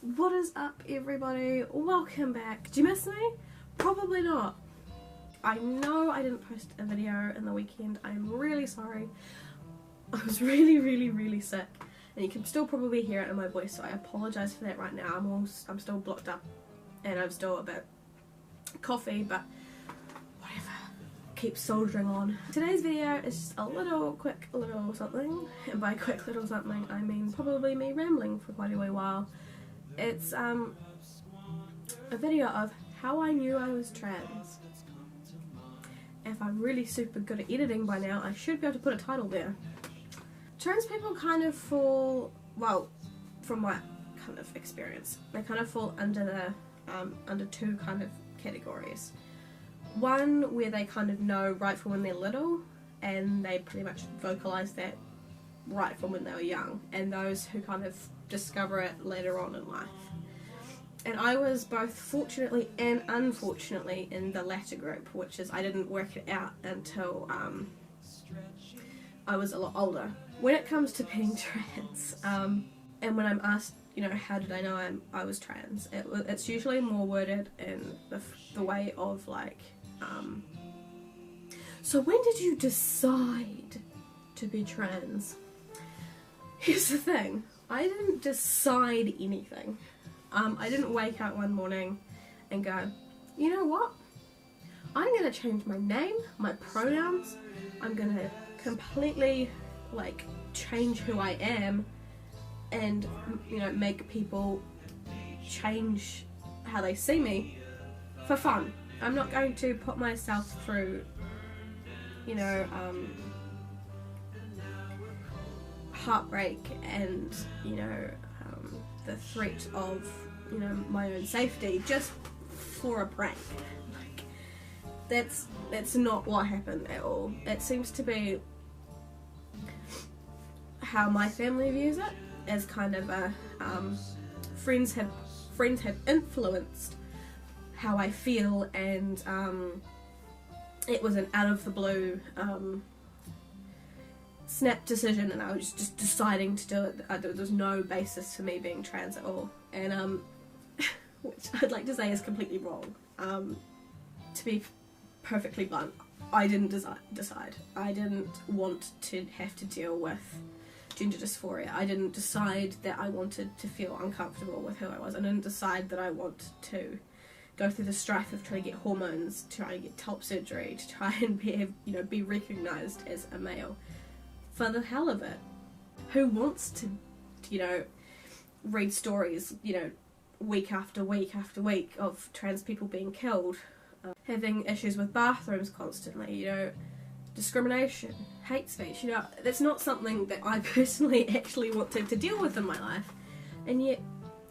What is up, everybody? Welcome back. Do you miss me? Probably not. I know I didn't post a video in the weekend. I'm really sorry. I was really sick, and you can still probably hear it in my voice, so I apologise for that right now. I'm still blocked up and I'm still a bit coughy, but whatever. Keep soldiering on. Today's video is just a quick little something, and by quick little something I mean probably me rambling for quite a wee while. It's a video of how I knew I was trans. If I'm really super good at editing by now, I should be able to put a title there. Trans people kind of fall, well, from my kind of experience, they kind of fall under the under two kind of categories. One where they kind of know right from when they're little, and they pretty much vocalise that right from when they were young, and those who kind of discover it later on in life. And I was both fortunately and unfortunately in the latter group, which is I didn't work it out until I was a lot older. When it comes to being trans, and when I'm asked, you know, how did I know I was trans, it's usually more worded in the way of like, so when did you decide to be trans? Here's the thing, I didn't decide anything. I didn't wake up one morning and go, you know what, I'm going to change my name, my pronouns, I'm going to completely like change who I am and, you know, make people change how they see me for fun. I'm not going to put myself through, you know, heartbreak and, you know, the threat of, you know, my own safety just for a prank. Like, that's not what happened at all. It seems to be how my family views it, as kind of a friends have influenced how I feel, and it was an out of the blue snap decision, and I was just deciding to do it. There was no basis for me being trans at all, and which I'd like to say is completely wrong. To be perfectly blunt, I didn't decide. I didn't want to have to deal with gender dysphoria. I didn't decide that I wanted to feel uncomfortable with who I was. I didn't decide that I wanted to go through the strife of trying to get hormones, trying to get top surgery, to try and be recognised as a male. For the hell of it. Who wants to, you know, read stories, you know, week after week after week of trans people being killed, having issues with bathrooms constantly, you know, discrimination, hate speech, you know, that's not something that I personally actually wanted to deal with in my life, and yet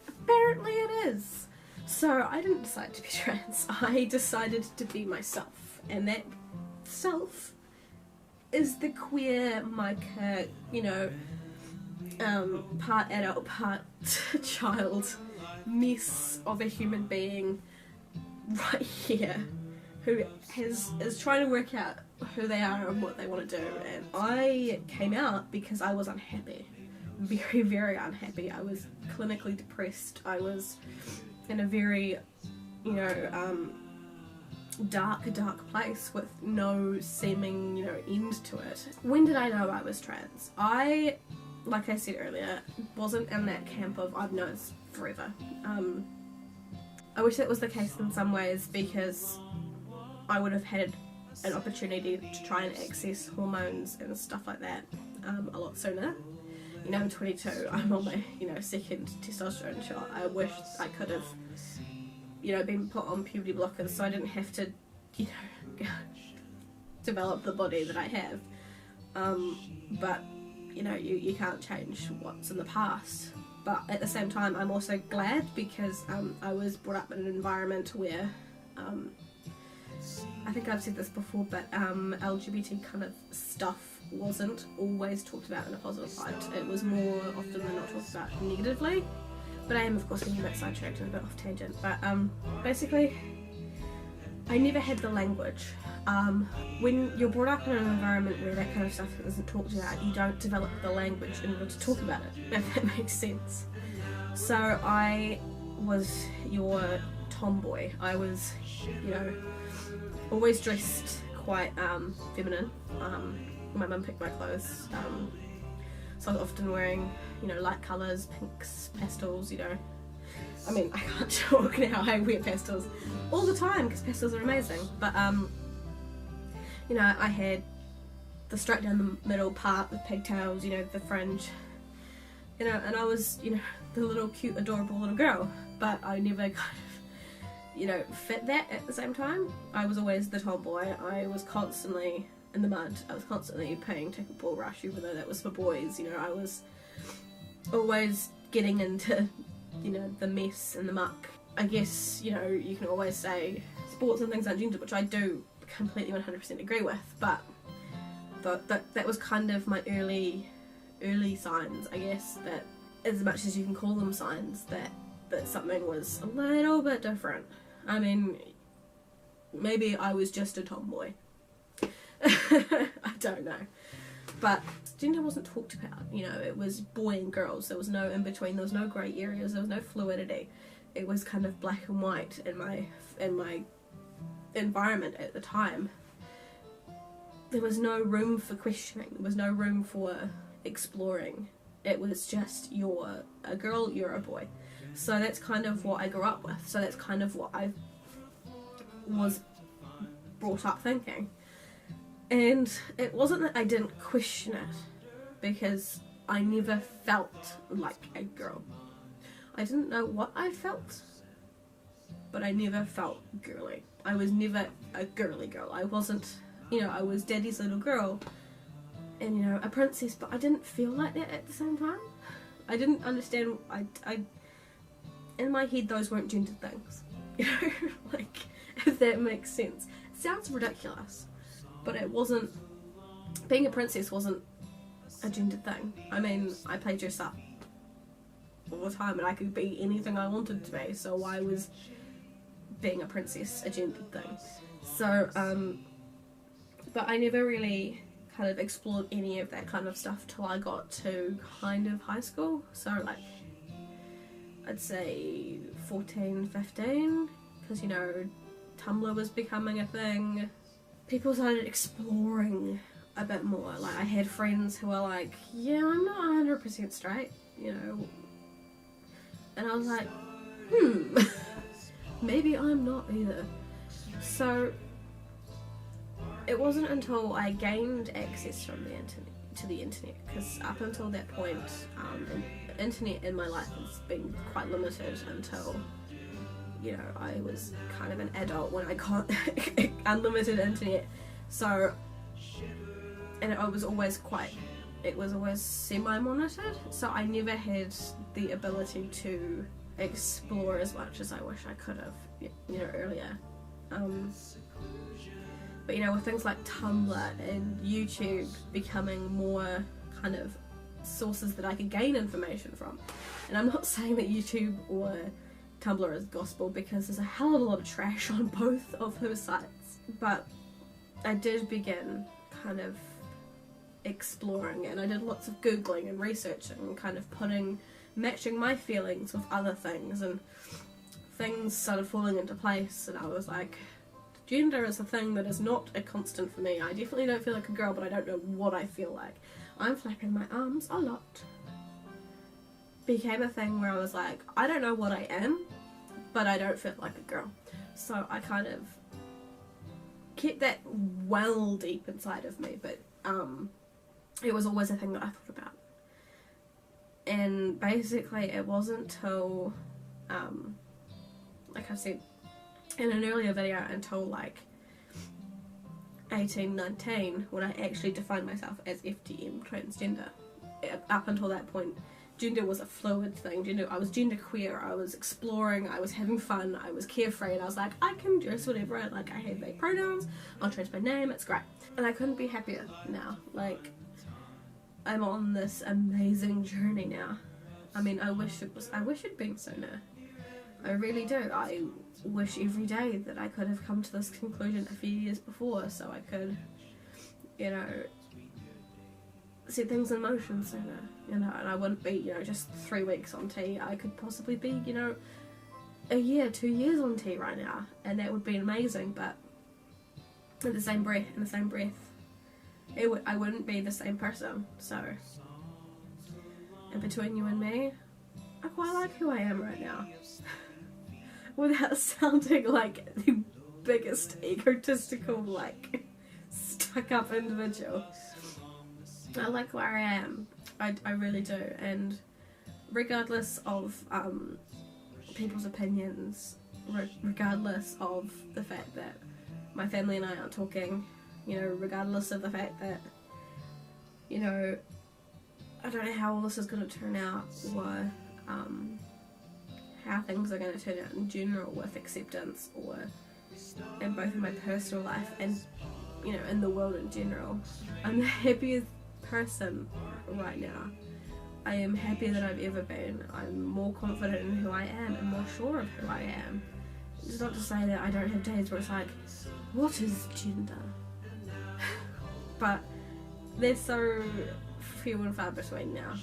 apparently it is. So I didn't decide to be trans, I decided to be myself, and that self is the queer Micah, you know, part adult, part child mess of a human being right here, who is trying to work out who they are and what they want to do. And I came out because I was unhappy, very unhappy. I was clinically depressed. I was in a very, you know, dark place with no seeming, you know, end to it. When did I know I was trans? I, like I said earlier, wasn't in that camp of I've known forever. I wish that was the case in some ways, because I would have had an opportunity to try and access hormones and stuff like that a lot sooner. You know, I'm 22, I'm on my, you know, second testosterone shot. I wish I could have, you know, been put on puberty blockers so I didn't have to, you know, develop the body that I have. But, you know, you can't change what's in the past. But at the same time, I'm also glad, because I was brought up in an environment where, I think I've said this before, but LGBT kind of stuff wasn't always talked about in a positive light. It was more often than not talked about negatively. But I am, of course, getting a bit sidetracked and a bit off tangent. But basically, I never had the language. When you're brought up in an environment where that kind of stuff isn't talked about, you don't develop the language in order to talk about it, if that makes sense. So I was your tomboy. I was, you know, always dressed quite feminine. My mum picked my clothes, so I was often wearing, you know, light colours, pinks, pastels, you know. I mean, I can't talk now, I wear pastels all the time because pastels are amazing, but you know, I had the straight down the middle part with pigtails, you know, the fringe, you know, and I was, you know, the little cute adorable little girl, but I never kind of, you know, fit that at the same time. I was always the tomboy. I was constantly in the mud. I was constantly playing Tickle Rush, even though that was for boys, you know. I was always getting into, you know, the mess and the muck. I guess, you know, you can always say sports and things aren't gendered, which I do completely 100% agree with, but that was kind of my early signs, I guess, that as much as you can call them signs, that something was a little bit different. I mean, maybe I was just a tomboy. I don't know. But gender wasn't talked about, you know, it was boy and girls. There was no in between, there was no grey areas, there was no fluidity. It was kind of black and white in my environment at the time. There was no room for questioning, there was no room for exploring. It was just, you're a girl, you're a boy. So that's kind of what I grew up with. So that's kind of what I was brought up thinking. And it wasn't that I didn't question it, because I never felt like a girl. I didn't know what I felt, but I never felt girly. I was never a girly girl. I wasn't, you know, I was daddy's little girl and, you know, a princess, but I didn't feel like that at the same time. I didn't understand, I in my head those weren't gendered things. You know, like, if that makes sense. It sounds ridiculous, but it wasn't, being a princess wasn't a gendered thing. I mean, I played dress up all the time and I could be anything I wanted to be, so why was being a princess a gendered thing? So, but I never really kind of explored any of that kind of stuff till I got to kind of high school. So like, I'd say 14, 15, because, you know, Tumblr was becoming a thing. People started exploring a bit more. Like, I had friends who were like, yeah, I'm not 100% straight, you know. And I was like, maybe I'm not either. So it wasn't until I gained access from the internet, because up until that point, the internet in my life has been quite limited until, you know, I was kind of an adult when I got unlimited internet. So, and it was always semi-monitored, so I never had the ability to explore as much as I wish I could have, you know, earlier. But, you know, with things like Tumblr and YouTube becoming more kind of sources that I could gain information from, and I'm not saying that YouTube or Tumblr is gospel, because there's a hell of a lot of trash on both of those sites, but I did begin kind of exploring, and I did lots of googling and researching and kind of matching my feelings with other things, and things started falling into place, and I was like, gender is a thing that is not a constant for me. I definitely don't feel like a girl, but I don't know what I feel like. I'm flapping my arms a lot. Became a thing where I was like, I don't know what I am, but I don't feel like a girl. So I kind of kept that well deep inside of me, but it was always a thing that I thought about. And basically it wasn't till, like I said in an earlier video, until like 18, 19, when I actually defined myself as FTM transgender. Up until that point, gender was a fluid thing. I was gender queer, I was exploring, I was having fun, I was carefree, and I was like, I can dress whatever I like, I have vague pronouns, I'll change my name, it's great. And I couldn't be happier now. Like, I'm on this amazing journey now. I mean, I wish it'd been sooner. I really do. I wish every day that I could have come to this conclusion a few years before, so I could, you know, set things in motion sooner, you know, and I wouldn't be, you know, just 3 weeks on tea. I could possibly be, you know, a year, 2 years on tea right now, and that would be amazing. But in the same breath, I wouldn't be the same person. So, and between you and me, I quite like who I am right now. Without sounding like the biggest egotistical, like, stuck up individual. I like where I am. I really do. And regardless of people's opinions, regardless of the fact that my family and I aren't talking, you know, regardless of the fact that, you know, I don't know how all this is going to turn out, or how things are going to turn out in general with acceptance, or in both my personal life and, you know, in the world in general. I'm the happiest person right now. I am happier than I've ever been. I'm more confident in who I am and more sure of who I am. It's not to say that I don't have days where it's like, what is gender? But they're so few and far between now.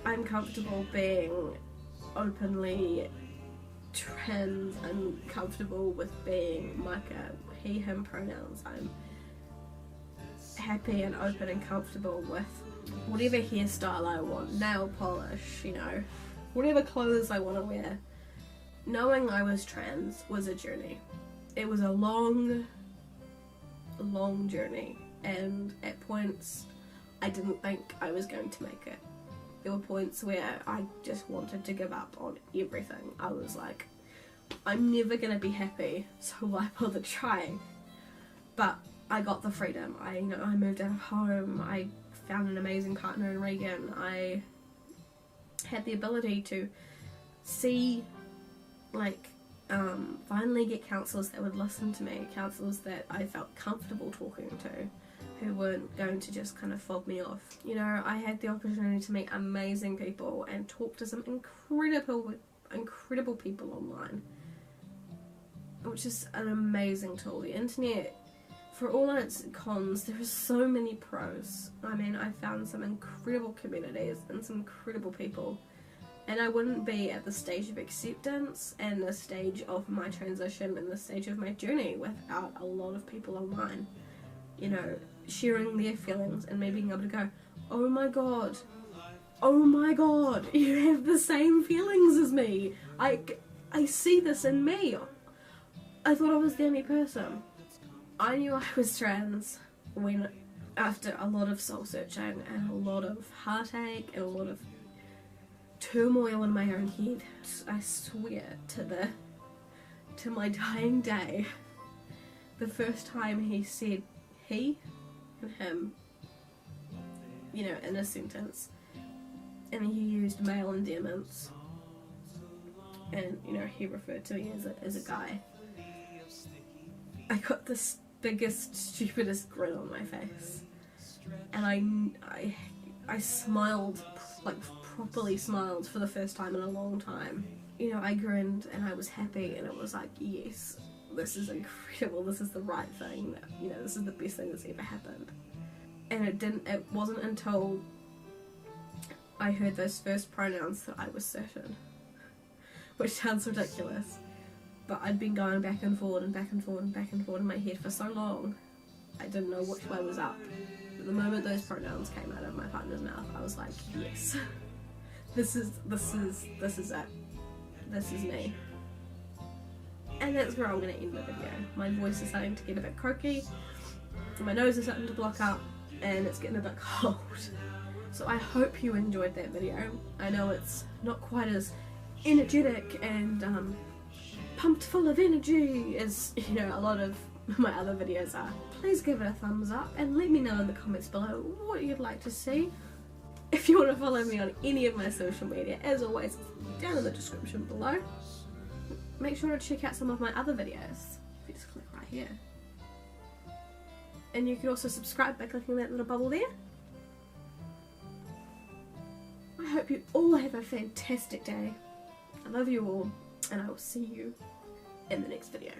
I'm comfortable being openly trans and comfortable with being Micah, he, him pronouns. I'm happy and open and comfortable with whatever hairstyle I want, nail polish, you know, whatever clothes I want to wear. Knowing I was trans was a journey. It was a long journey, and at points I didn't think I was going to make it. There were points where I just wanted to give up on everything. I was like, I'm never gonna be happy, so why bother trying? But I got the freedom. I moved out of home. I found an amazing partner in Regan. I had the ability to see, like, finally get counsellors that would listen to me, counsellors that I felt comfortable talking to, who weren't going to just kind of fob me off. You know, I had the opportunity to meet amazing people and talk to some incredible people online, which is an amazing tool. The internet, for all its cons, there are so many pros. I mean, I found some incredible communities and some incredible people, and I wouldn't be at the stage of acceptance and the stage of my transition and the stage of my journey without a lot of people online, you know, sharing their feelings and me being able to go, oh my god, you have the same feelings as me. I see this in me. I thought I was the only person. I knew I was trans when, after a lot of soul searching and a lot of heartache and a lot of turmoil in my own head. I swear to my dying day, the first time he said he and him, you know, in a sentence, and he used male endearments, and, you know, he referred to me as a guy, I got this biggest, stupidest grin on my face, and I smiled, like properly smiled for the first time in a long time. You know, I grinned and I was happy, and it was like, yes, this is incredible, this is the right thing, you know, this is the best thing that's ever happened. And it wasn't until I heard those first pronouns that I was certain, which sounds ridiculous, but I'd been going back and forward and back and forward and back and forward in my head for so long, I didn't know which way was up. But the moment those pronouns came out of my partner's mouth, I was like, yes, this is it, this is me. And that's where I'm going to end the video. My voice is starting to get a bit croaky, my nose is starting to block up, and it's getting a bit cold. So I hope you enjoyed that video. I know it's not quite as energetic and pumped full of energy as, you know, a lot of my other videos are. Please give it a thumbs up and let me know in the comments below what you'd like to see. If you want to follow me on any of my social media, as always, down in the description below. Make sure to check out some of my other videos. If you just click right here. And you can also subscribe by clicking that little bubble there. I hope you all have a fantastic day. I love you all, and I will see you in the next video.